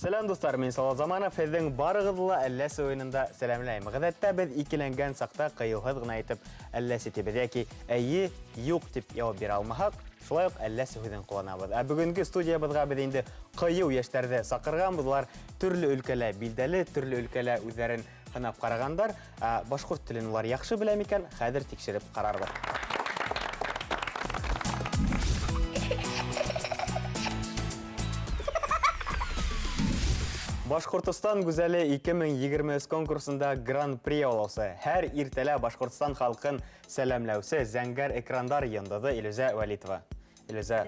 Сәлем достар, мен Салат Заманов, һеҙҙең барығыҙлы әлләс ойынында сәләмләйем. Ғәҙәттә беҙ икеләнгән саҡта ҡыйыуһыҙ ғына итеп әлләс итебеҙ, йәки әйе, юҡ тип яуап бирә алмаһаҡ, шулай уҡ әлләс һүҙен ҡулланабыҙ. Ә бөгөнгө студиябыҙға беҙ инде ҡыйыу йәштәрҙе саҡырған, улар төрлө өлкәлә билдәле, төрлө өлкәлә үҙҙәрен һынап ҡарағандар. Башҡорт телен улар яҡшы белә микән? Хәҙер тикшереп ҡарарбыҙ. Башҡортостан гүзәле 2023 конкурсында гран-при алыусы, һәр иртәлә Башҡортостан халҡын сәләмләүсе зәңгәр экрандар йондоҙы Илүзә Вәлитова. Илүзә,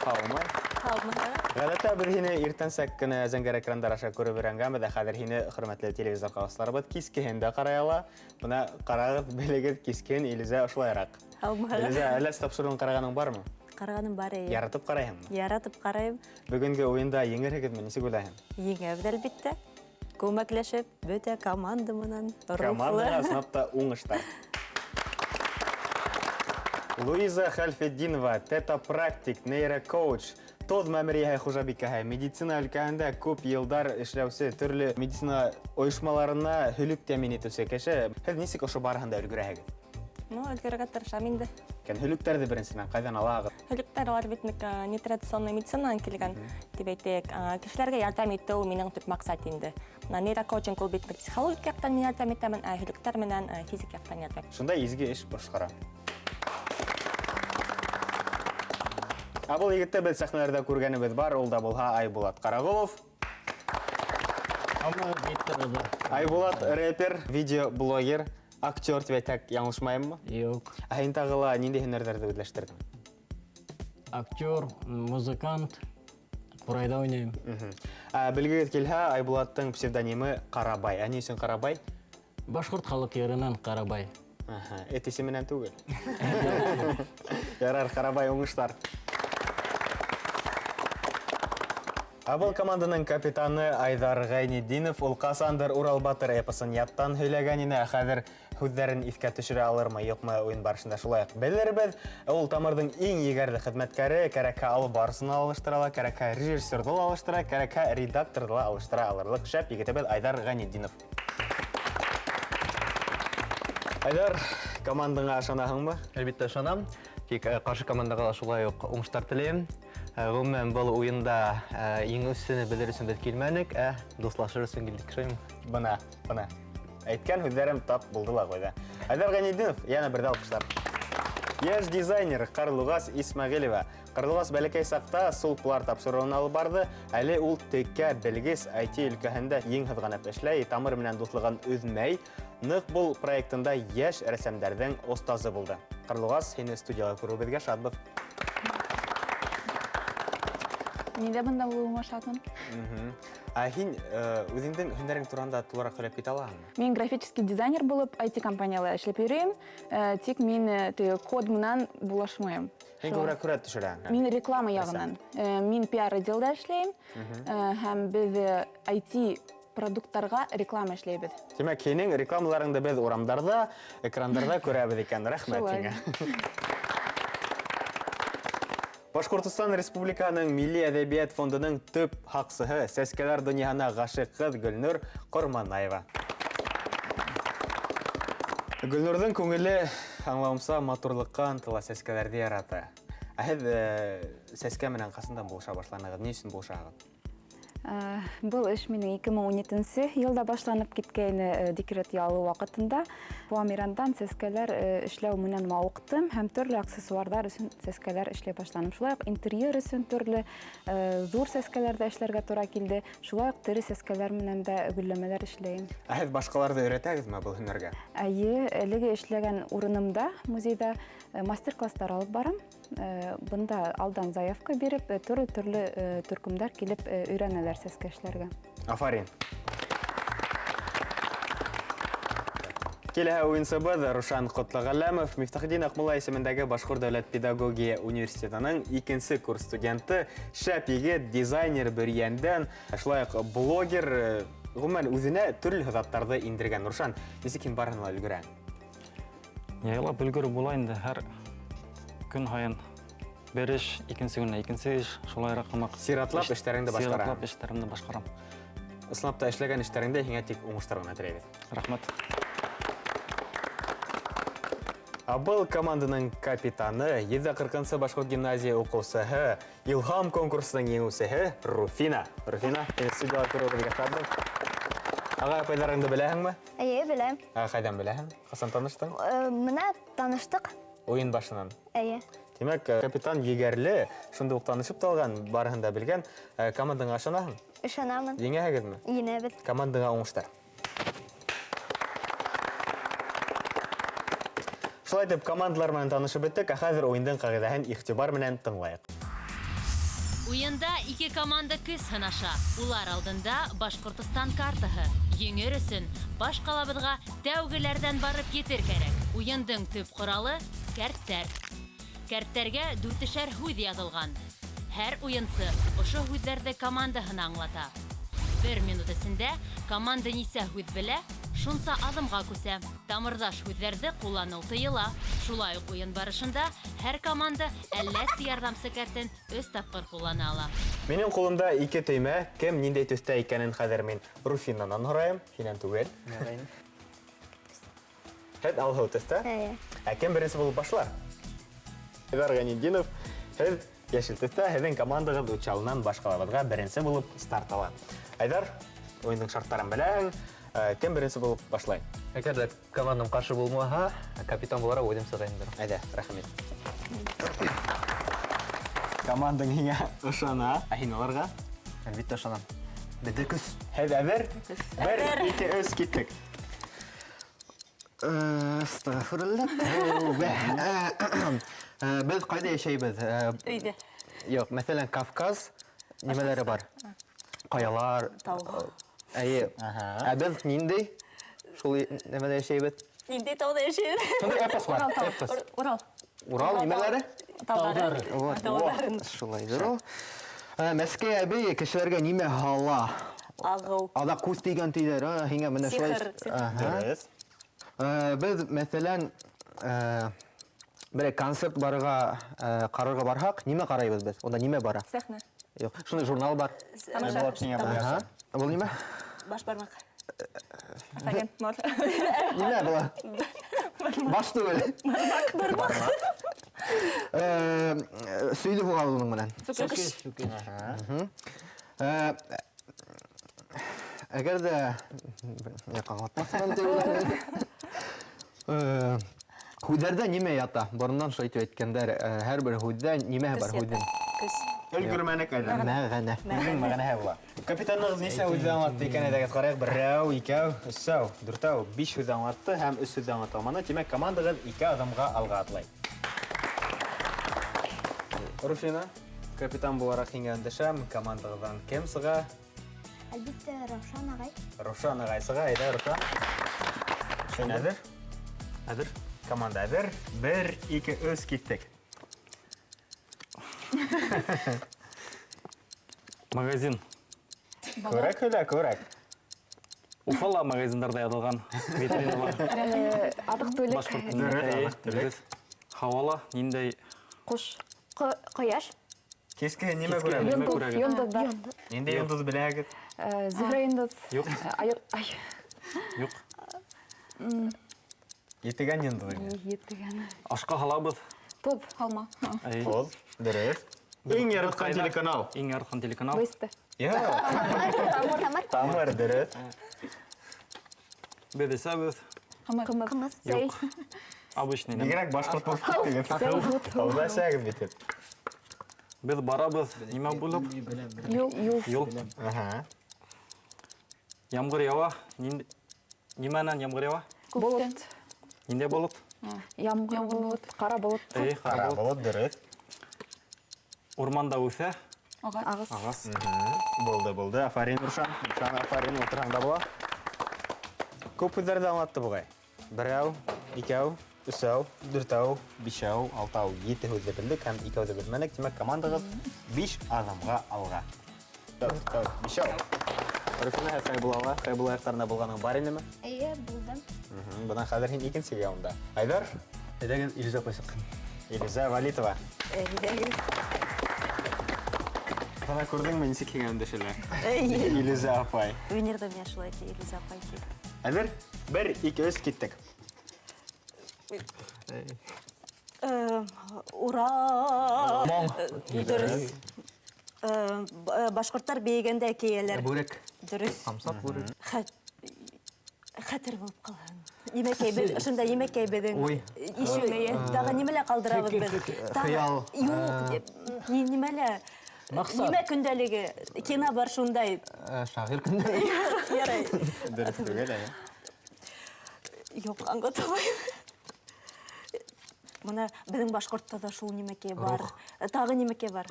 һаумы? Һаумы. Ғәҙәттә беҙ һине иртәнсәк кенә зәңгәр экрандар аша күреп өйрәнгәнбеҙ, ә хәҙер һине хөрмәтле телевизор ҡарашыларыбыҙ кискен дә ҡарай ала. Бына ҡарағыҙ, белегеҙ, кискен Илүзә ошолайыраҡ. Һаумы. Илүзә, әлләс тапшырыуын ҡарағаның бармы? Ҡарағаным бар. Яратып ҡарайһыңмы? Яратып ҡарайым. Бөгөнгө уйында еңерһегеҙме, нисек уйлайһың? Еңәбеҙ әлбиттә. Күмәкләшеп, бөтә команда менән Командаға сынапта уңыштар. Луиза Хәлфетдинова, тета-практик, нейрокоуч, тоҙ мәмерйәһе хужабикәһе, медицина өлкәһендә күп йылдар эшләүсе, төрлө медицина ойошмаларына һөлөк тәьмин итеүсе кеше. Һеҙ нисек ошо барыһында өлгөрәһегеҙ? Өлгөрөргә тырышам инде. Һөлөктәрҙе беренсенән ҡайҙан алағыҙ? Һөлөктәр алар бит нетрадиционный медицинадан килгән. Дип әйтәйек, кешеләргә ярдәм итеү минең төп маҡсат инде. Нейрокоучинг ул бит психологик яҡтан мин ярдәм итәмен, ә һөлөктәр менән физик яҡтан ярдәм. Шундай изге эш башҡара. Был егетте беҙ сәхнәләрҙә күргәнебеҙ бар, ул да булһа Айбулат Ҡарағолов. Айбулат рэпер, видеоблогер, актер тип әйтәк, яңылышмайыммы? Юк. Ә һин тағы ла ниндәй һөнәрҙәрҙе үҙләштерҙең? Актер, музыкант, ҡурайҙа уйнайым. Белгегеҙ килһә, Айбулаттың псевдонимы Ҡарабай. Ә ни өсөн Ҡарабай? Башҡорт халыҡ йырынан Ҡарабай. Эт исеменән түгел. Ярар, Ҡарабай, уңыштар. Был команданың капитаны Айдар Ғайнетдинов, ул ҡасандыр Урал Батыр эпосын яттан һөйләгән ине, хәҙер һүҙҙәрен иҫкә төшөрә алырмы, юҡмы уйын барышында шулай белербеҙ. Ул Тамырҙың иң егәрле хеҙмәткәре, кәрәкһә алып барысына алыштыра ала, кәрәкһә режиссерҙы ла алыштыра, кәрәкһә редакторҙы ла алыштыра алырлык шәп егетебеҙ Айдар Ғайнетдинов. Айдар, командаңа ышанаһыңмы? Әлбиттә ышанам. Тик ҡаршы командаға шулай уҡ уңыштар теләйем. Ғөмүмән был уйында еңеүсене белер өсөн беҙ килмәнек, дуҫлашыр өсөн килдек шуймы? Бына. Әйткән һүҙҙәрем тап булды ла ҡуйҙа. Айдар Ғайнетдинов, йәнә берҙә алҡыштар. Йәш дизайнер Ҡарлуғас Исмәғилева. Ҡарлуғас бәләкәй саҡта сулплар тапшырыуын алып барды. Әле ул текә белгес IT өлкәһендә ең һыҙғанып эшләй, Тамыр менән дуҫлығын өҙмәй. Ныҡ был проектында йәш рәсәмдәрҙең остазы булды. Ҡарлуғас, һине студияға күреүебеҙгә шатбыҙ. Мин дә бында булыуыма шатмын. Ә һин үҙеңдең һөнәрең тураһында тулыраҡ һөйләп китә алаһыңмы? Мин графический дизайнер булып IT-компанияла эшләп йөрөйөм, тик мин код менән булашмайым. Һин күберәк күрә төшөрәһең. Мин реклама яғынан. Мин пиар-отделда эшләйем, һәм беҙ IT продукттарға реклама эшләйбеҙ. Тимәк, һинең рекламаларыңды беҙ урамдарҙа, экрандарҙа күрәбеҙ икән. Рәхмәт һиңә. Башҡортостан Республиканың Милли әҙәбиәт фондының төп һаҡсыһы, сәскәләр донъяһына ғашиҡ ҡыҙ Гөлнур Ҡорманаева. Гөлнурҙың күңеле, аңлауымса, матурлыҡҡа ынтыла, сәскәләрҙе ярата. Ә һеҙ сәскә менән ҡасандан булыша башланығыҙ? Ни өсөн булышаһығыҙ? Был эш минең 2017 йылда башланып киткәйне декрет ялы ваҡытында. Пуамирандан сәскәләр эшләү менән мауыҡтым һәм төрлө аксессуарҙар өсөн сәскәләр эшләй башланым. Шулай уҡ интерьер өсөн төрлө ҙур сәскәләрҙә эшләргә тура килде. Шулай уҡ тере сәскәләр менән дә гөлләмәләр эшләйем. Ә һеҙ башҡаларҙы өйрәтәгеҙме был һөнәргә? Әйе, әлеге эшләгән урынымда, музейда мастер-класстар алып барам. Бында алдан заявка биреп, төрлө төркөмдәр килеп өйрәнәләр сәскә эшләргә. Афарин. Киләһе уйынсыбыҙ Рушан Ҡотлоғәләмов, Мифтахетдин Аҡмулла исемендәге Башҡорт дәүләт педагогия университетының 2-нсе курс студенты, шәп егет, дизайнер Бөрйәндән, шулай уҡ блогер, ғүмән үҙенә төрлө һыҙаттарҙы индергән. Рушан, нисек һин барыһын ла өлгөрәһең? Яйлап өлгөрөп була инде, һәр көн һайын Береш, икенсе күнә икенсе эш, шулайрак кына Сиратлап эшләреңде башкара. Сиратлап эшләремне башкарам. Ысынапта эшләгән эшләреңдә һиңа тик уңыштар гына теләйбез. Рахмәт. Был команданың капитаны, 740-сы башкорт гимназия укучысы, Илһам конкурсының еңүчесе Руфина. Руфина, студияга керүгә шатлык. Ага, апайларыңды беләһеңме? Беләм. Кайдан беләһең? Касан таныштың? Менә таныштык. Уен башынан. Әйе. Демәк, капитан егәрле, шунда ук танышып талган, барыһын да белгән. Командаңа ышанаһың? Ышанамын. Еңәһегезме? Йенәбез. Командаңа уңыштар. Шулай дип командалар менән танышып беттек, хәзер уендың кагыйдаһын игътибар менән тыңлайык. Уйында ике команда көс сынаша. Улар алдында Башкортстан картаһы. Еңер өсөн баш калабызга тәүгеләрдән барып китер кирәк. Уендың төп коралы кәрттәр. Кәрттәргә 4-шәр һүз язылган. Һәр уенчы ошо һүзләрдә командаһын аңлата. 1 минут эчендә команда нисә һүз белә, шунса адымга күсә. Тамырдаш һүзләрне куллану тыела. Шулай ук уен барышында һәр команда әлләс ярдәмче кәртен 3 тапкыр куллана ала. Минем кулымда 2 төймә, кем ниндәй төстә икәнен хәзер мин Руфиннан һорайм, һинән түгел. Һәд алһу төстә? Әйе. Кем беренче булып башлар? Айдар Ганидинов, һез яшел төстә, һезнең командагыз учалынан башкалабызга беренче булып старт ала. Айдар, уенның шарттарын беләң, кем беренче булып башлай? Әгәр дә командам каршы булмаһа, капитан буларак уйдым сыгайындыр. Әйдә, рәхмәт. Командаң һиңа ышана, ә һин аларга? Әлбәттә ышанам. Беде көс. Һәз әзер? 1, 2, 3 киттек. Астагфирулла. Без кайда яшәйбез? Өйдә. Юк, мәсәлән, Кавказ нимәләре бар? Каялар. Тау. Әйе. Без нинди? Шул нимәдә яшәйбез? Инде тауда яшәйбез. Шундай эпос бар. Эпос. Урал. Урал нимәләре? Таудар. Вот. Таударын. Шулайдыр ул. Мәскәй әби кешеләргә нимә һала? Агыл. Ада күз тигән тиләр, һиңа менә шулай. Дөрес. Без мәсәлән бер концерт барырга карарга барһак, нимә карайбыз без? Онда нимә бара? Сәхнә. Юк, шундый журнал бар. Тамаша. Бул нимә? Баш бармак. Фаген. Мор. Нимә була? Баш түгел. Сөйдү була буның менән. Әгәр дә якалатмасам һүзләрдә нимә ята? Борыннан шулай итеп әйткәндәр, һәрбер һүздә нимә бар һүздән? Өлгөрмәнек әйдә. Мәгънә. Безнең мәгънәһе була. Капитанныгыз нисә үзе аңлатты икән әйдәгез карыйк. 1, 2, 3, 4, 5 үзе аңлатты һәм 3 үзе аңлата алманы. Димәк, командагыз 2 адымга алга атлай. Руфина, капитан буларак һиңа өндәшәм. Командагыздан кем сыга? Әлбәттә, Равшан агай. Равшан агай сыга. Әйдә, Равшан. Син әзер? Әзер. Команда әзер. 1, 2, 3 киттек. Магазин. Күрәк һөйлә, күрәк. Уфала магазиндарда язылган витриналар. Адык-түлек. Башкорт телендә. Дөрес. Хавала ниндәй Куш. Кояш. Кеске нимә күрәбез? нимә күрәгез? Йондыздар. Нинди йондыз беләгез? Зөһрә йондыз. Юк. Ай. Юк. Етегән йондыз. Еттегән. Ашка халабыз. Топ. Халма. Әй. Ол, дөрес. Иң яраткан телеканал. Иң яраткан телеканал. Бесте. Я, Тамыр. тамыр дөрес. Бедесәбез. Кымыз. Сәй. Обычный. Бигрәк башкорт булып киттегез. Алда сәгез бит. Без барабыз. Нимә булып? Юл. Юл. Ага. Ямгыр ява. Нимәнән ямгыр ява? Болот. Ниндәй болыт? Ямгыр болот. Кара болот. Әй, Кара болот дөрес. Урманда үсә. Агыс. Агас. Булды. Афарин Рушан. Рушан афарин отырганда була. Күп үзләрдә аңлатты бугай. 1, 2, 3, 4, 5, 6, 7 һүзле белдек һәм 2 һүзле белмәдек. Димәк, командагыз 5 адымга алга. 5. Руфина һәй булала, һәй булаяктарында булганың бар инеме? Әйе, булдым. Бунан хәзер һин икенчегә унда. Айдар, Әйдәгез Илза кайсык. Илиза Валитова. Sana күрдеңме нисек килгән дөшеләр? Илүзә апай. Өнерді мен шулай Илюза апай дейді. Әзер 1-2-3 киттек. Ура! Дұрыс. Башқұрттар бейгенде кейелер. Бүрек. Дұрыс. Самсақ бүрек. Хәтер болып қалған. Емекей біз, ұшында емекей біздің. Ой. Дағы немелі қалдырабыз біз. Қиял. Немелі. Неме күндәлігі. Кена бар шундай. Шағыр күнде. Ярай. Дөрес түгел, әне. Yok, аңғатамайым. Мұна біздің башқұртта да шул немекей бар. Тағы немекей бар.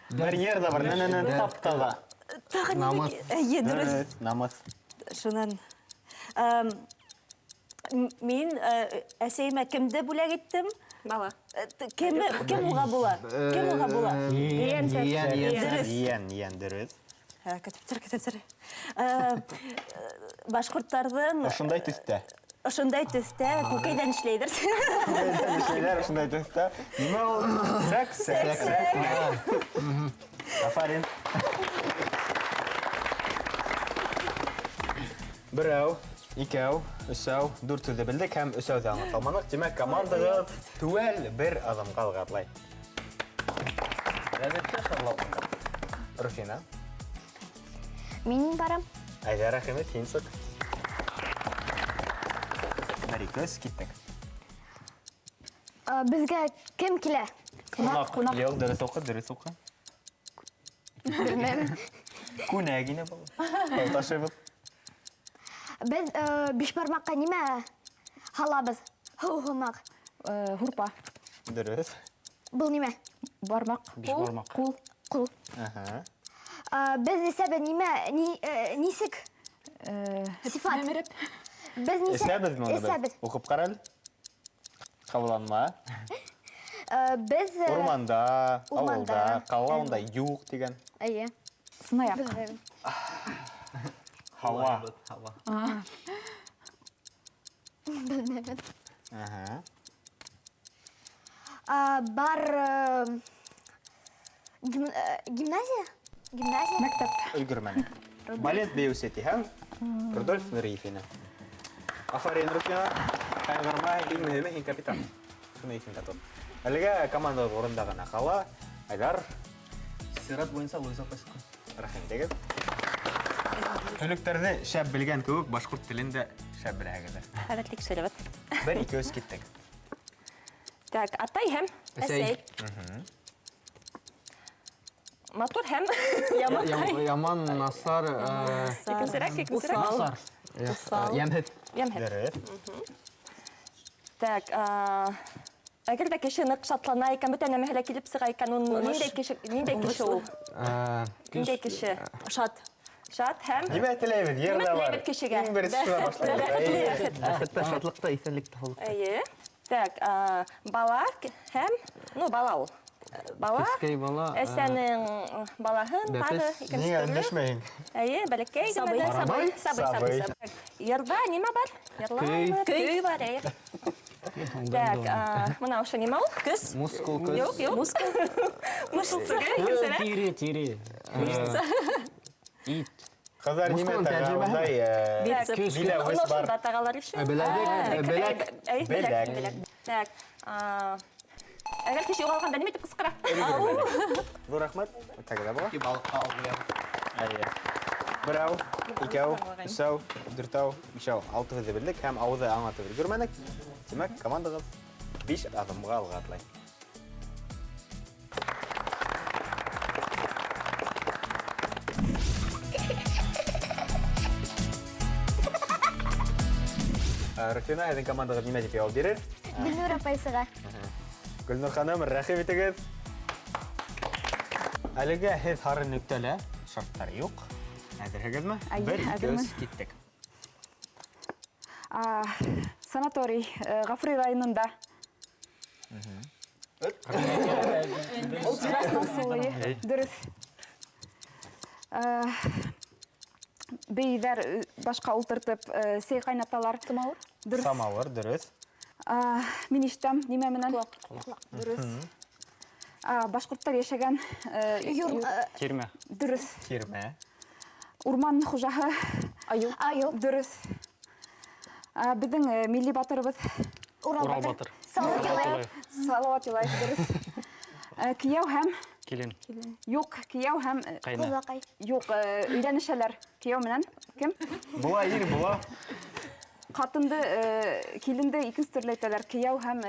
Бір ер да бар, нәнәнән таптаға. Тағы немекей. Әйе, дұрыс. Намаз. Шунан. Мен әсейіме кімді бүләк еттім? Бала. Кім ұға була? Кім ұға була? Иян, дөрес. Көтіптір. Башқұрттардың... Ошындай түсті. Ошындай түсті, көкейден ішлейдір. Көкейден ошындай түсті. Неме ол? Сәк. Афарин. Бірәу, икәу, үсәу, дүр түрді білдік, һәм үсәуді аңлаталманық. Демәк, командағыз түәл бір адамға алғатлай. Рәзетті шарлауында. Руфина. Мен барам. Әйдә, рәхимет, хинсік. Мәрикөз, киттік. Бізге кім келе? Қунақ. Йоқ, дөрес оқы. Білмем. Күнәгіне бұл. Қолташы бұл. Біз бешбармаққа неме халабыз? Хумақ. Хурпа. Дөрес. Бұл неме? Бармақ. Бешбармақ. Кул. Құл. Біз есебі неме? Несік? Сифат. Біз несек? Есәбіз мұны біз? Есәбіз. Оқып қарал. Қабыланма. Біз... Орманда, ауылда, қалауында юқ деген. Әйе. Сынаяқ. Хауа. Білмемін. Аха. Бар... Гимназия? Гимназия? Мәктәп. Үлгірмәні. Балет бейусеті, һәм? Рудольф Нұрифина. Афарин Руфина. Қайғырма, ең мүхімі, ең капитан. Шыны есін татып. Әліге командалық орындағына қала, Айдар, сират бойынса Луиза Пасықа. Рахим деген. Түліктерді шәп білген көбік, башқұрт тілінде шәп біләгеді. Әдәтлік сөйлебет. 1-2-3 кеттік. Так, атай һәм әсәй. Матур һәм яман. Яман, насар, Икенсерәк. ямхет. Дәрет. Так, әгер дә кеше нык шатлана икән, бөтен нәмәһелә килеп сыга икән, ниндәй кеше ул? Ниндәй кеше? Шат һәм Нимә теләйбез? Ер дә бар. Ниндәй кешегә? Иң беренче шуға башлайбыз. Бәхетті, шатлықта, исәнлікті халықта. Әйе. Так, бала һәм, бала ул. Бала. Кескей бала. Әсәнең балаһын тағы Бәпес. икенче Ниңә төрле. өндәшмәйин? Әйе, бәләкәй генә сабый. Ярда нимә бар? Көй бар, әйе. Так, мына ошо нимә ул? Көз? Мускул көз. Юк. Мышцы, икенсерәк. Тире. Ит. Қыздар нимә Мускулын тағаудай Бицеп. билә өс бар. Ошонда тағалар иши. Беләк. Беләк. Так, әгәр кеше югалганда нимә итеп кыскыра? Зур рахмәт. Тәгедә була. Балыққа алғылар. Әйе. Берәү, икәү, өсәү, дүртәү, бишәү, алтыгызды белдек һәм ауызды аңлатып өлгермәдек. Демәк, командагыз 5 адымга алга атлай. Руфина, һеҙҙең командағыҙ нимә дип яуап бирер? Гүлнур апайсыға. Гөлнур ханым, рәхим итегеҙ. Әлегә һеҙ һары нөктәлә, шарттар юҡ. Әҙерһегеҙме? Әйе, 1-2-3 киттек. Санаторий, Ғафри районында. Ултырасның сулайы. Дөрөҫ. Бейҙәр башҡа ултыртып, сей ҡайнаталар. Самауыр? Дөрөҫ. Самауыр, дөрөҫ. Мин ишетәм, нимә менән? Дөрөҫ. Башкорттар яшәгән Кирме. дөрес. Кирме. Урман хуҗаһы Аю. Аю. Дөрес. Безнең милли батырыбыз Урал Урал батыр. батыр. Салават Юлаев. Салават Юлаев дөрес. Кияү һәм Келин. юк, кияү һәм Кайны. Кулбакай. юк, өйләнешәләр. Кияү менән кем? Була, ир, була. Катынды, киленде икенче төрле әйтәләр. Кияү һәм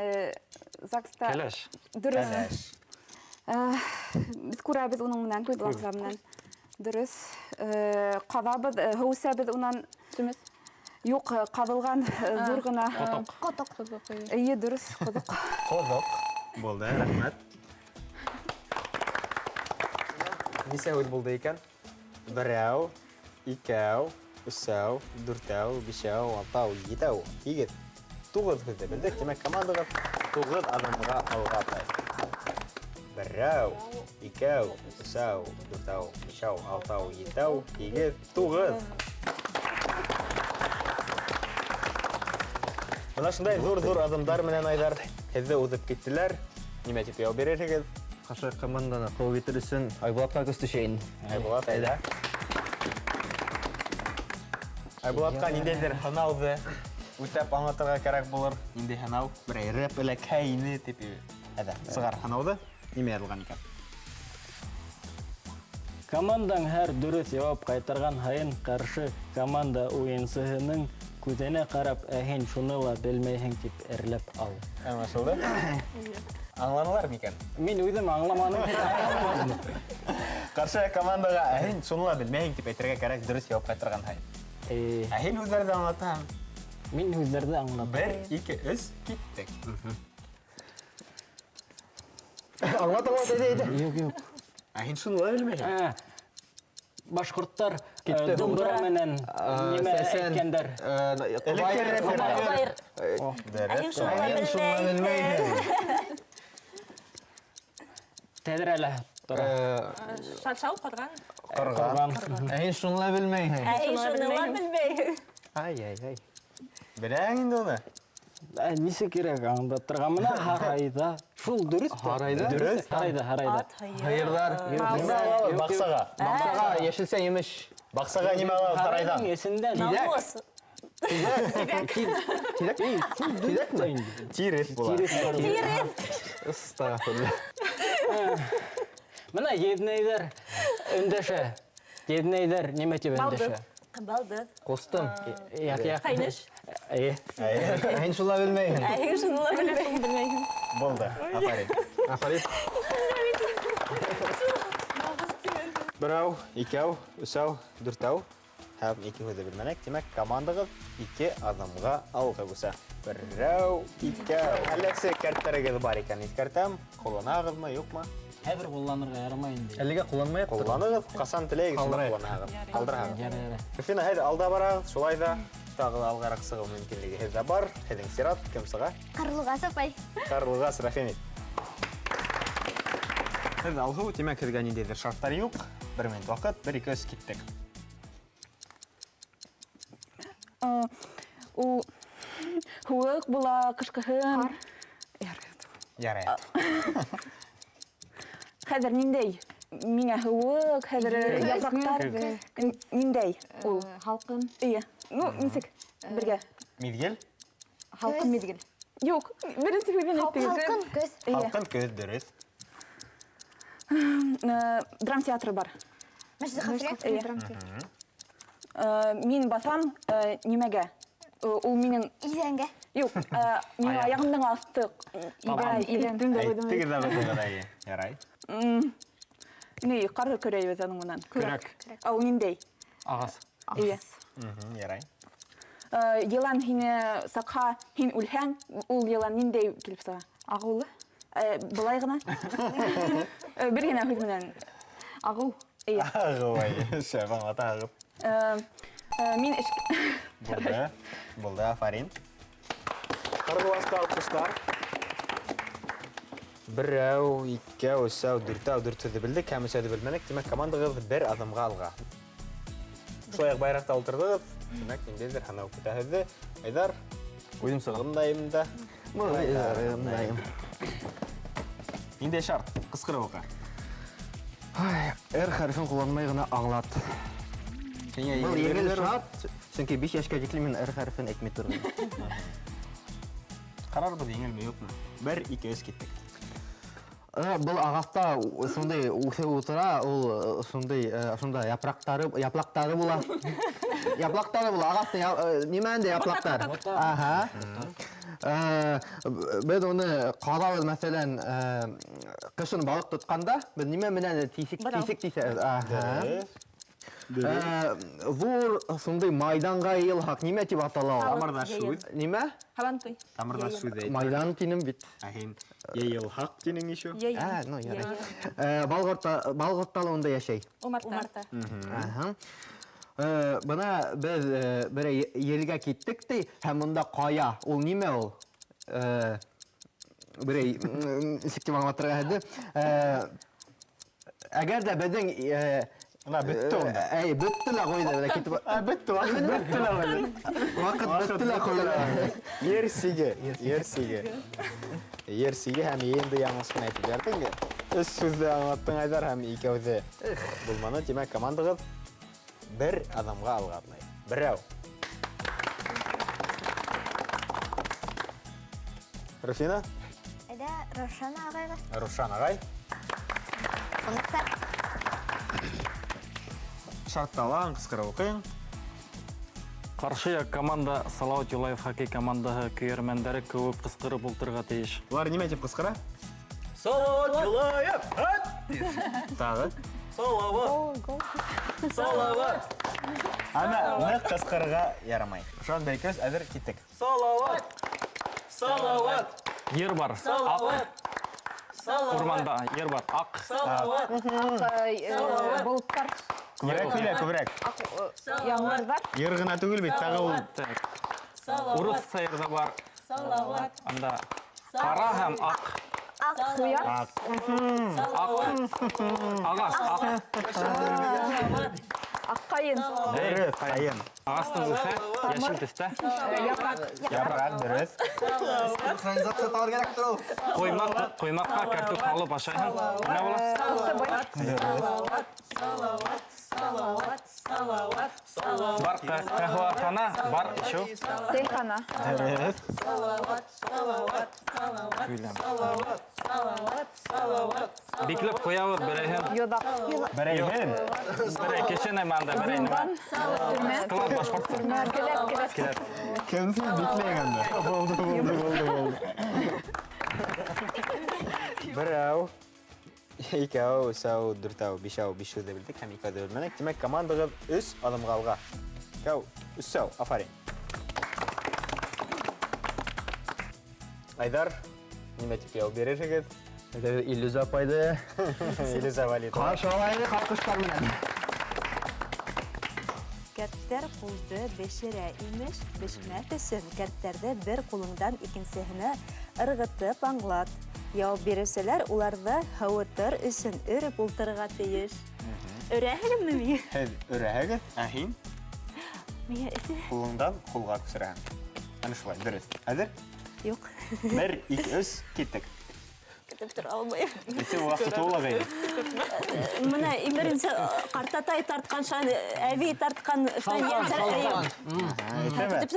ЗАГСта. Келеш. Дөрес. Кәләш. Biz күрәбез уның менән, багза менән. Дөрес. Кадабыз, һәүсәбез унан сүмес. Юк, кадылган зур гына. Коток. Ие, дөрес, кодык. Қодық. Болды, рахмет. Нисә үт булды икән? Берәү, икәү, өсәү, дүртәү, бишәү, алтау, етәү, егет. 9 һүзе белдек. Демәк, командагыз 9 адамга алга тай. Берәү, икәү, өсәү, дүртәү, бишәү, алтау, етәү, егет. 9. Менә шундай зур-зур адымдар менән Айдар һеҙҙе уҙып киттеләр. Нимә тип яуап бирерһегеҙ? Ҡаршы команданы ҡыуып етер өсөн Айбулатҡа көс төшәйен. Айбулат, әйҙә. Айбулатҡа ниндәйҙер һынауҙы үтәп аңлатырға кәрәк булыр. Ниндәй һынау? Берәй рэп эләкһә ине тип. Әйҙә, сығар һынауҙы. Нимә яҙылған икән? Командаң һәр дөрес яуап ҡайтарған һайын ҡаршы команда уйынсыһының күҙенә ҡарап, һин шуны ла белмәйһең тип әрләп ал. Аңлашылды? Аңланылар микән? Мин үҙем аңламаным. Ҡаршы командаға һин шуны ла белмәйһең тип әйтергә кәрәк дөрес яуап ҡайтарған һайын. Һин һүҙҙәрҙе аңлатаһың. Мин һүҙҙәрҙе аңлатам. 1, 2, 3, киттек. Аңлатам әйҙә. Юк. Һин шуны ла белмәйһең. Башҡорттар Китте. думбыра менән нимә әйткәндәр. Тәҙрәлә тора. Шаршау ҡорған. Ҡорған. Һин шуны ла белмәйһең. Шуны белмәйһең. Ай. Беләң инде уны. Нисә кирәк аңлатырға мына һарайҙа. Шул дөрөс. Һарайҙа? Дөрөс. Һарайҙа. Һыйырҙар. Баҡсаға. Баҡсаға йәшелсә емеш. Баҡсаға нимә алабыҙ һарайҙан? Есендә Намус. Тиҙәкме? Тирес була. Астағфирулла. Мына еҙнәйҙәр өндәшә. Еҙнәйҙәр нимә тип өндәшә? Балды. Ҡустым. Ҡайныш. Һин шуны ла белмәйһең. Шуны ла белмәйһең. Булды. Афарин. Берәү, икәү, өсәү, дүртәү. Һәм 2 һүҙҙе белмәнек. Тимәк, командағыҙ 2 аҙымға алға үсә. Берәү, икәү. Әлләсе кәрттәрегеҙ бар икән. Иҫкәртәм. Ҡулланағыҙмы, юҡмы? Хәҙер ҡулланырға ярамай инде. Әлегә ҡулланмай ятыр. Ҡулланығыҙ. Ҡасан теләйегеҙ, шунда ҡулланаһығыҙ. Ҡалдыраһығыҙ. Ярай. Руфина, һеҙ алда барағыҙ. Шулай ҙа тағы алғараҡ сығыу мөмкинлеге һеҙҙә бар. Һеҙҙең сират кем сыға? Ҡарлуғас апай. Ҡарлуғас, рәхим ит. Һеҙ алһыу, тимәк, һеҙгә ниндәйҙер шарттар юҡ. 1 минут ваҡыт, 1, 2, 3 киттек. Ул һыуыҡ була, ҡышҡыһын. Ярай. Хәҙер ниндәй? Миңә һыуыҡ, хәҙер япраҡтар. Ниндәй? Ул һалҡын. Ие. Ну, нисек? Бергә. Миҙгел? Һалҡын миҙгел. Юк, беренсе һүҙен әйттегеҙ. Һалҡын көҙ. Һалҡын көҙ, дөрөҫ. Драм театры бар. Мәжлис хафия. Мин басам нимәгә? Ул минең... Иҙәнгә. Юк, минең аяғымдың асты. Әйттегеҙ ҙә беҙгә. Ярай. Ни, ҡар көрәйбеҙ аның менән. Көрәк. Ул ниндәй? Ағас. Ие. Ярай. Йылан һине саҡһа, һин үлһәң, ул йылан ниндәй килеп сыға? Ағыулы? Былай ғына? Бер генә һүҙ менән. Ағыу. Ие. Ағыу, шәп аңлатағыҙ. Мин Булды, Афарин. Ҡарлуғасҡа алҡыштар. Берәү, икәү, өсәү, дүртәү, 4 һүҙҙе белдек, һәм 3 һүҙҙе белмәнек. Тимәк, командағыҙ 1 аҙымға алға. Шулай байраҡта ултырҙығыҙ. Тимәк, ниндәйҙер һанау көтә һеҙҙе. Айҙар, Үҙем сығам. ымдайым да. Ниндәй шарт? Кыскырып ука. Р хәрефен кулланмай гына аңлат. Был еңел шарт, чөнки 5 яшькә җикле мин Р хәрефен әйтми тордым. Карарбыз еңелме юкмы? 1, 2, 3 киттек. Был ағаста сондай үсеп утыра, ул сондай шунда япрактары була. Япрактары була, ағаста нимәнде япрактар? Аха. Biz onu qarabız məsələn qışın balıq tutqanda biz nimə менән тисек тисәбез. Аха. Зур сондай майданга йылхак нимә дип атала? Тамырдашуй. Нимә? Хабантуй. Тамырдашуй дейт. Майдан тинем бит. Ахин, йылхак тинең ишо. Ну ярый. Балгыртталы онда яшәй. Умарта. Аха. Бына без бер ергә киттек ди, һәм монда кая. Ул нимә ул? Бер сикти аңлатырга иде. Әгәр дә безнең Ана бетте онда. Әй, бетте ла койды, китеп. Бетте, вакыт бетте ла койды. Вакыт бетте ла койды. Ерсиге һәм енді яңасын әйтеп бәрдең. Үз сүзді аңлаттың айдар һәм икәүзе. Булманы, демәк командагыз бер адамга алгатлай. Берәү. Руфина? Әйдә, Рошан ағайға. Рушан агай. Қонақтар. Шартталан, кыскырып укыйң. Қаршы як команда Салауат Юлаев хоккей командаһы көйәрмәндәре күп кыскырып ултырга тиеш. Улар нимә дип кыскыра? Салават Юлаев! Тагы. Салават! Ана, нык кыскырга ярамай. Ошон бәйкәс әзер киттек. Салават! Ер бар. Ак. Урманда ер бар. Ак. Болыттар, Күбрәк. яңгырлар. Ер гына түгел бит, тагы ул. Урыс сайырда бар. Анда кара һәм ак. Куяр. Агас. Аққайын. Дөрес, кайын. Агастың үсе яшел төстә. Япрак, дөрес. Коймакка картоп алып ашайһың. Менә була. Бар кахвахана, бар ишү. Сейхана. Дөрес. Биклеп коябыз берәйһен. Йодақ. Берәйһен. Берәй кешене манда берәйне. Склад башкортса. Келет. Кемсіз биклегенде. Болды. Берәү. Икәү, сау, дүртәү, бишәү, бишәү дә белдек һәм икәү дә белмәдек. Демәк, командагыз 3 адымга алга. Икәү, 3 сау, афарин. Айдар, нимә дип яу бирерһегез? Иллюзия апайды. Илиза Валитова. Каршылайды калкыштар менән. Кәрттәр кулды бешерә имеш, бешмәк өсөн кәрттәрде бер кулыңдан икенсеһенә ыргытып аңлат. Яуап бирәселәр уларны һавытыр өсөн өреп ултырырга тиеш. Өрәһегезме миңа? Һез өрәһегез, ә һин Миңа кулыңдан кулга күсерәһең. Аны шулай, дөрес. Әзер? юк. 1, 2, 3, киттек. Көтеп тора алмыйм. Исә вакыт тулагай. Менә беренче картатай тарткан шан, әби тарткан шан янсар.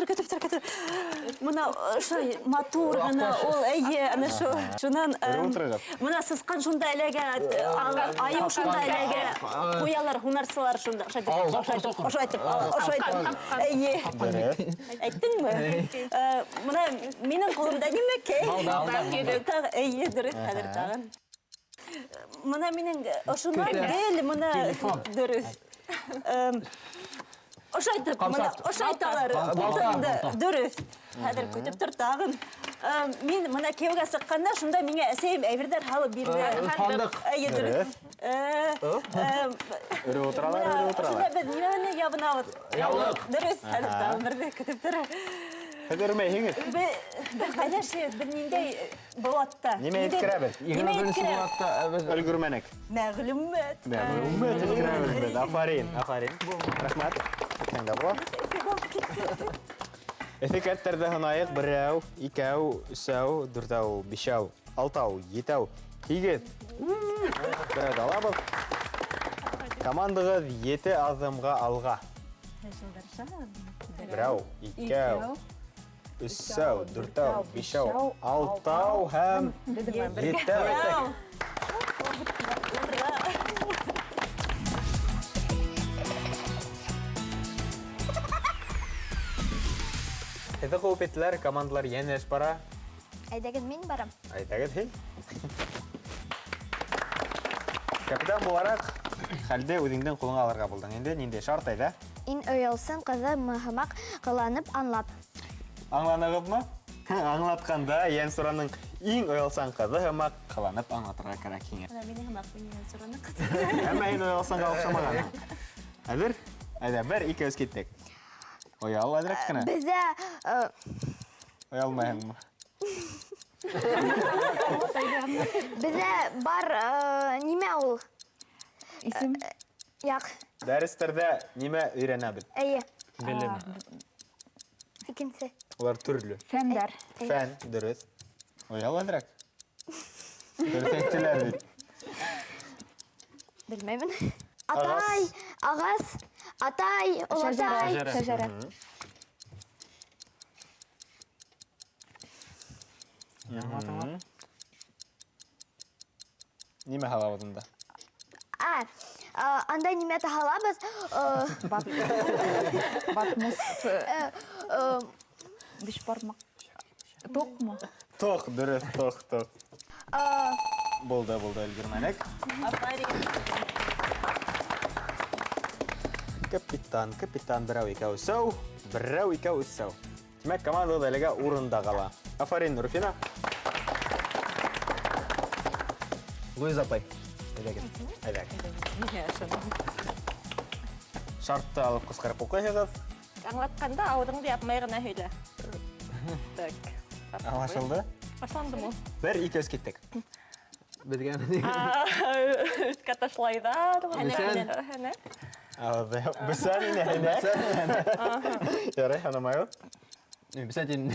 Көтеп тор. Менә шай матур гына ул әйе, ана шуннан менә сызкан шунда эләгә, аю шунда эләгә. Куялар, һунарчылар шунда. Ошайтып. Әйе. Әйттеңме? Менә минең кулымда нимә кей? Әйе, дөрес. Хәзер тагын. Менә минең ошоннан гел, менә дөрес. Ошайтып, менә ошайталар. Дөрес. Хәзер көтеп тор тагын. Мин менә кияүгә сыкканда, шунда миңа әсәем әйберләр халып бирде. Әйе, дөрес. Өреп утыралар. Шунда без нимәне ябынабыз? Яулык. Дөрес. Хәзер тагын берде көтеп тор. Хәзермәйһегез. Без кайда шиез, без ниндәй булатта? Нимә иткерәбез? Өлгөрмәнек. Мәгълүмат. Иткерәбез. Афарин. Рәхмәт. Кемдә бу? Эфекәттәрдә һанайык 1, 2, 3, 4, 5, 6, 7, Егет. Бірәд алабыз. Командағыз 7 адымға алға. Бірәу, икәу, үссәу, дүртәу, бишәу, алтау һәм еттәу. Хеті қуып еттілер, командалар ең әш бара. Әйдәгіз мен барам. Айтағыд, хей. Капитан боларақ, хәлде өҙіңден қолыңа аларға болдың. Енді ненде шарт айда? Ин өйелсін қызы мұхымақ қыланып анлап. Аңланығыз ма? Аңлатқанда, ең сұраның ең өйелсан қызы хымақ қыланып аңлатырға керек кеңе. Мені хымақ менен сұраны Әмі ең өйелсанға оқшамаған. Әдір? Әді, бір, екі өз кеттік. Оял, әдірек кіні? Бізде Оялмайын ма? Бізде бар неме ол? Исем? Яқ. Дәрістерді неме үйренәбіл? Әйе. Белем. Икенсе. Олар түрлі. Фәндәр. Фән, дұрыс. Оял, әдірек? Көрсеттілер бит. Білмеймін. Атай, ағас, атай, олатай. Шәжәрә. Неме халавадында? Андай неме тахалабыз. Батмус. Биш бармақ. Тоқ му? Тоқ, дұрыс, тоқ. Болды, үлгірмәнік. Капитан бірәу екәу сәу, бірәу екәу үссәу. Демәк, командада әліге урында қала. Афарин, Руфина. Луиз апай. Әйдәгіз. Шартты алып қысқарып оқайығыз. Аңлатқанда аудыңды yapmай ғана höйлә. Так. Аңлашылды? Башланды му? Бір, екі өз кеттік. Бізген. Үстке ташлайдар. Бісән ине. Ярай, ханымайы. Бісәтін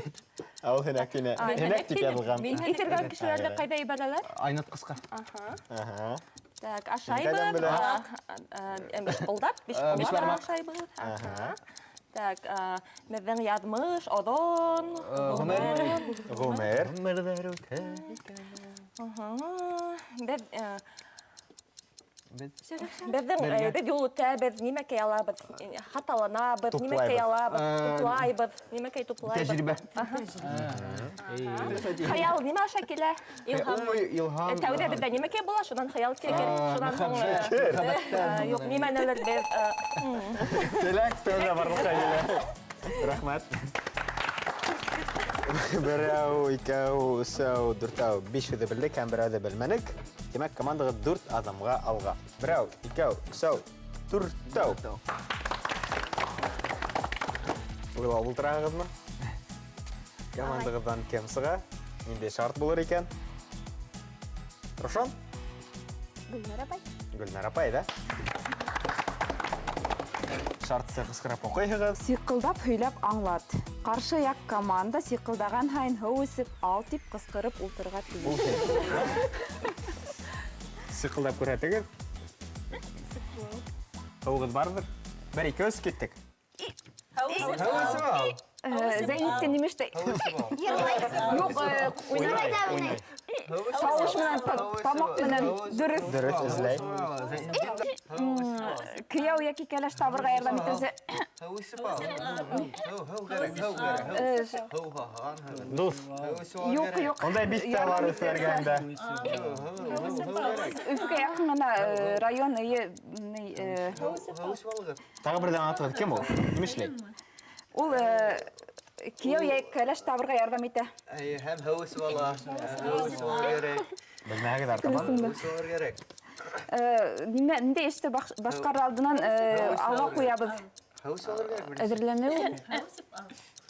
Ал хенәк тине. Хенәк тип язылған. Итергән кешеләрне кайда ибәрәләр? айнат қысқа. Так, Кайдан ашайбыз. белә? Биш булдап, биш Биш бармак. ашайбыз. Так, мәҙән яҙмыш, оҙон, Ғумер. Өмірдер үтә. Беҙҙең юл үтә, беҙ нимәкәй алабыҙ, хаталанабыҙ, нимәкәй алабыҙ, туплайбыҙ, нимәкәй туплайбыҙ. Тәжрибә. Хыял нимә аша килә? Илһам. Тәүҙә беҙҙә нимәкәй була, шунан хыял килер, шунан һуң юҡ, нимәнелер беҙ Теләк тәүҙә барлыҡҡа килә. Рәхмәт. Берәү, икәү, өсәү, дүртәү, биш һүҙе белдек һәм берәүҙе белмәнек. Демәк, командаға 4 адымға алға. Берәү, икәү, өсәү, дүртәү. Уйлап ултырағыҙмы? Командағыҙҙан кем сыға? Ниндәй шарт булыр икән? Рошан? Гүлнәр апай. Гөлнәр апай, да? Шартты қысқырап оқайһығыҙ. Сиҡылдап һөйләп аңлат. Ҡаршы яҡ команда сиҡылдаған һайын һыу эсеп ал тип ҡысҡырып ултырға тейеш. Сиҡылдап күрһәтегеҙ. Һыуығыҙ барҙыр? Бер, ике, өс, киттек. Зәйнеттен имештәй. Юҡ, уйнай. Тауыш менән, тамаҡ менән дөрөҫ. Дөрөҫ, эзләй. Кейәү йәки кәләш табырға ярҙам итеүсе. Дуҫ. Юҡ. Ондай бит тә бар Өфөләргәндә. Өфөгә яҡын ғына район Тағы берҙән аңлатығыҙ, кем ул? Кем эшләй? ул кейәү йәки кәләш табырға ярҙам итә. Һәм һәүес бала. Һәүес булыр керек. Белмәгеҙ артабан. Һәүес булыр керек. Ниндәй эште башҡарыр алдынан алға ҡуябыҙ. Һәүес булыр керек. Әҙерләнеү.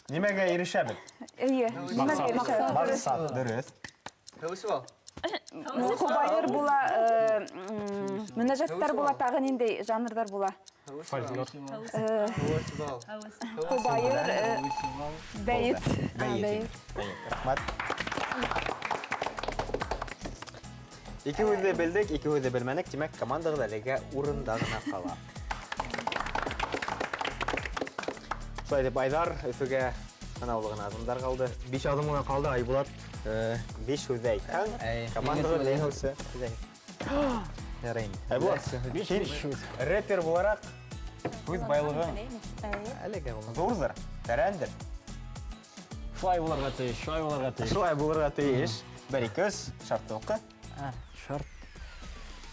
Нимәгә ирешәбеҙ? Эйе. Маҡсат, дөрөҫ. Һәүес бал. Ҡобайыр була, мөнәжәттәр була, тағы ниндәй жанрҙар була. Һәүес бал. Ҡобайыр, бәйет. Рәхмәт. Ике һүҙҙе белдек, ике һүҙҙе белмәнек, тимәк командағыҙ әлегә урында ғына ҡала. Шулай дип Айдар Өфөгә һынаулы ғына аҙымдар ҡалды. 5 аҙым ғына ҡалды, Айбулат. 5 һүҙҙе әйтһәң, командаға еңеүсе. Ярай инде. Айбулат, һин рэпер булараҡ һүҙ байлығың Әлегә ғына. ҙурҙыр, тәрәндер. Шулай булырға тейеш, шулай булырға тейеш. Шулай булырға тейеш. 1-2 шартты уҡы. Шарт.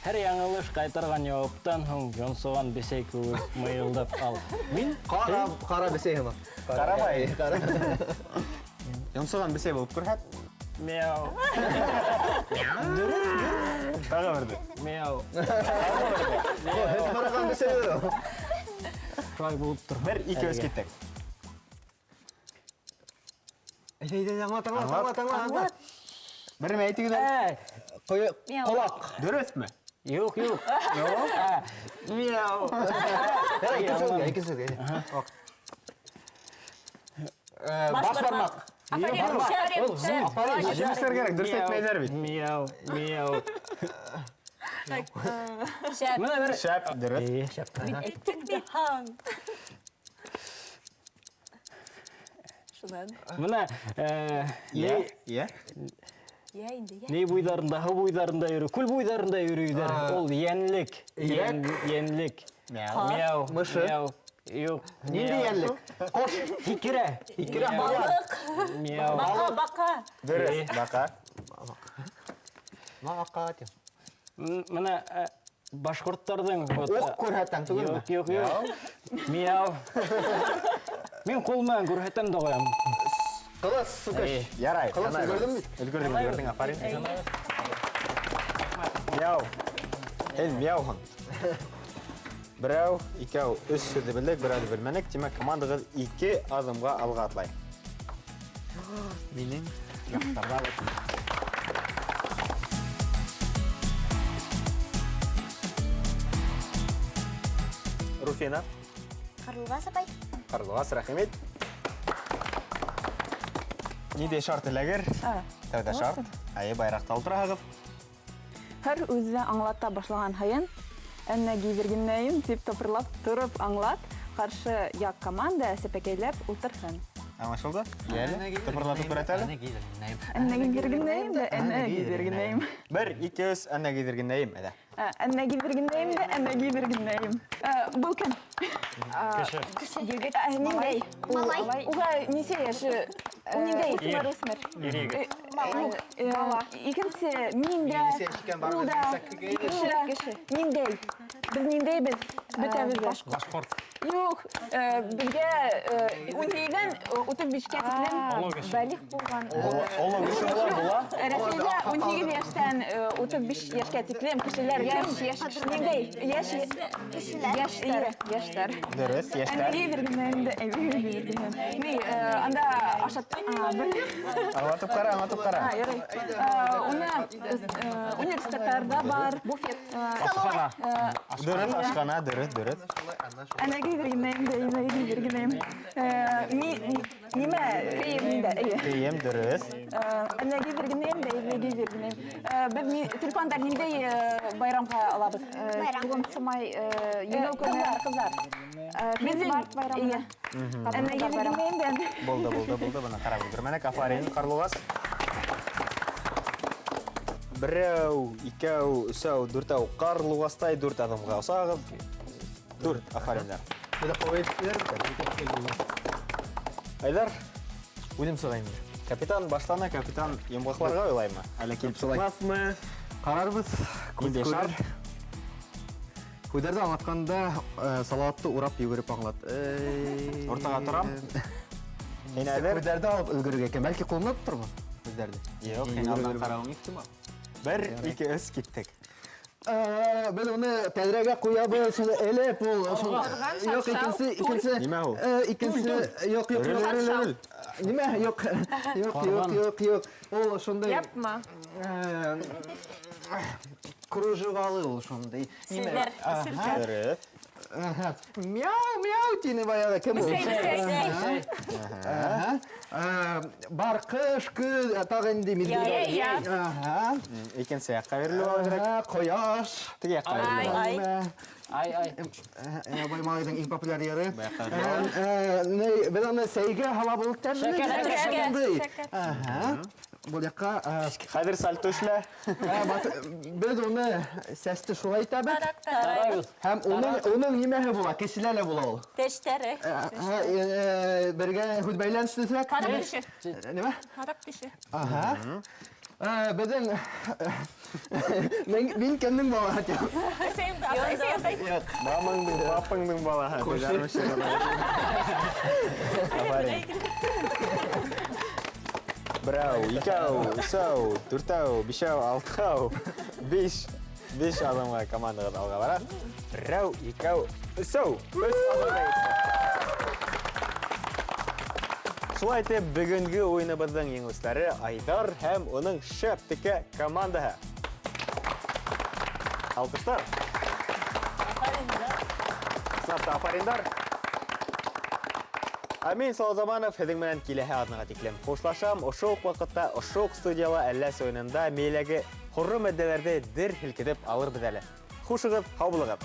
Һәр яңылыш ҡайтарған яуаптан һуң йонсоған бесәй кеүек мыйылдап ал. Мин Ҡара бесәй һымаҡ. Ҡарабай. Йонсоған бесәй булып күрһәт. мяу, Тағы берҙе. мяу. Һөт ҡараған бесәй ул. Шулай булып тор. 1-2 киттек. Әйдә, аңлат. Берме әйтегеҙ? Ҡолаҡ. Дөрөҫмө? Юк. Мяу. Ике сөзгә. Баш бармаҡ. Җимешләр кәрәк, дөрөҫ әйтмәйҙәр бит. Мяу. Шәп, дөрөҫ. Мына Йә. не буйҙарында, һыу буйҙарында йөрөй, күл буйҙарында йөрөйҙәр. Ул йәнлек. Йәнлек. Мяу. Мышы. Юк. Нинди йәнлек? Ҡош. Һикерә. Мяу. Дөрөҫ. Баҡа. Маҡа. Мына башҡорттарҙың... Уҡ күрһәтәң түгелме? Юк. Мяу. Мин ҡул менән күрһәтәм дә ҡуям. Ҡылыс, сүкеш. Ярай. Ҡылыс өлгөрҙөм бит. Өлгөрҙөң, афарин. Мяу. Һин мяуһың. Берәү, икәү, 3 һүҙҙе белдек, берәүҙе белмәнек. Тимәк, командағыҙ 2 аҙымға алға атлай. Минең Руфина, Ҡарлуғас апай. Ҡарлуғас, рәхимет. Ниндәй шарт эләгер? Тәүҙә шарт. Байраҡта ултыраһығыҙ. Һәр үҙе аңлата башлаған һайын, әнә гиҙергенәйем тип топырлап торып аңлат, ҡаршы яҡ команда сәпәкәйләп ултырһын. Аңлашылды? Йәле, тыпырлатып күрәт әле. Әнә гиҙергенәйем дә, әнә гиҙергенәйем. 1-2 әнә гиҙергенәйем. Әнә гиҙергенәйем дә, әнә гиҙергенәйем. Был кем? Ниндәй? Малай. Уға нисә яшы? Ниндәй? Үҫмер. Икенсе, мин дә, ул да, кеше. Ниндәй? Беҙ ниндәйбеҙ? Бөтәбеҙ ҙә. Башҡорт. Юк, беҙгә 17-дән 35-кә тиклем бәлиғ булған. Оло кеше була. Рәсәйҙә 18 йәштән 35 йәшкә тиклем кешеләр ниндәй? Йәштәр. Дөрөҫ, йәштәр. Әнәгә бергенәм дә, анда ашат. Аңлатып ҡара. Ярай. Уны университеттарда бар, буфет. Дөрөҫ, ашҡана, дөрөҫ. Әнәгә бергенәм дә, нимә? Кейем дә, Кейем, дөрөҫ. Әнәгә бергенәм дә, Беҙ телефондар ниндәй байрамға алабыҙ? Туғын сымай, еңеү көне. Ҡыҙҙар. Смарт байрамына. Әнәгә бергенәм дә. Булды. Бына ҡарап өлгөрмәнек. Афарин, Ҡарлуғас. 1, 2, 3, 4 Ҡарлуғастай 4 аҙымға осағыҙ. 4, афариндар. Айдар, Үҙем сығайым. капитан башланы, капитан йомғаҡларға уйлаймы? Әле килеп сыҡмаҫмы? Ҡарарбыҙ. Ниндәй шарт? Һүҙҙәрҙе аңлатҡанда салауатты урап йүгереп аңлат. Ортаға торам. Һин әҙер? Һүҙҙәрҙе алып өлгөрөргә икән. Бәлки ҡулына тотормон һүҙҙәрҙе. Юҡ, һин алдан ҡарауың ихтимал. 1, 2, 3 киттек. Беҙ уны тәҙрәгә ҡуябыҙ, элеп ул. Юҡ, икенсе. Нимә ул? Икенсе, юҡ. Нимә? Юҡ. Ул шундай... Япма. Кружевалы ул шундай. Селдәр. Дөрөҫ. Мяу, тине баяғы кем ул? бар қыш күз тағын демейді. Икенсе яққа беріліп алу керек. Қояш. Тіге яққа беріліп алу. Ай. Баймағайдың ең популяр ері. Біз аны сәйге хала болып Бұл жаққа Қадір сальто үшлі. біз оны сәсті шулай табыт. Һәм оның немәһе була, кешеләре була ул. Тештері. Бергә худбайлан сүзәк. Қарап түші. Неме? Қарап түші. Біздің мен кемнің бала хатя. Мамаңдың, папаңдың балаға. Бірау, икау, үсау, төртау, бешау, алтау, беш адамға командаға алға барады. Бірау, икау, үсау, үс адамға Шулай етіп, бүгінгі ойыныбыздың еңістері Айдар һәм оның шөптікі командаға. Алқыштар. Сынапта апариндар. Амин Салазаманов, һеҙҙең менән киләһе аҙнаға тиклем хушлашам. Ошо уҡ ваҡытта, ошо уҡ студияла әлләс ойынында мейләге һорро матдәләрҙе дер һелкетеп алырбыҙ әле. Хушығыҙ, һау булығыҙ.